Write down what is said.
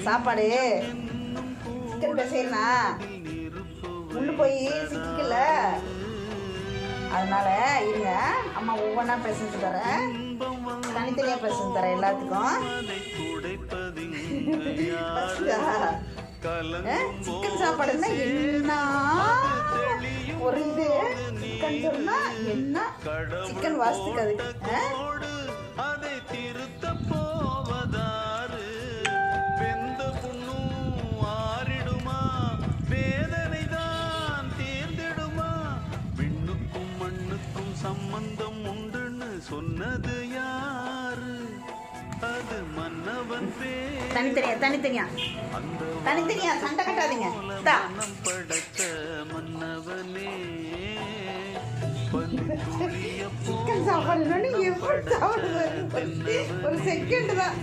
சாப்பாடு சிக்கன் பேசைனா உள்ளு போய் சிக்கல, அதனால இருங்க அம்மா ஒவ்வொன்றா பேசிட்டு தரேன், தனித்தனியாக பேசிட்டு தரேன் எல்லாத்துக்கும். சிக்கன் சாப்பாடுன்னா என்ன ஒரு இது, சிக்கன் சொன்னா என்ன சிக்கன் வாசிக்காது. சம்பந்தம் உண்டுன்னு சொன்னது யாரு? அது மன்னவன் தனித்தனியா தனித்தனியா தனித்தனியா சண்டை கட்டாதீங்க. படைத்த மன்னவனே சிக்கன் சாப்பாடு எப்படி சாப்பிடுறது ஒரு செகண்ட் தான்.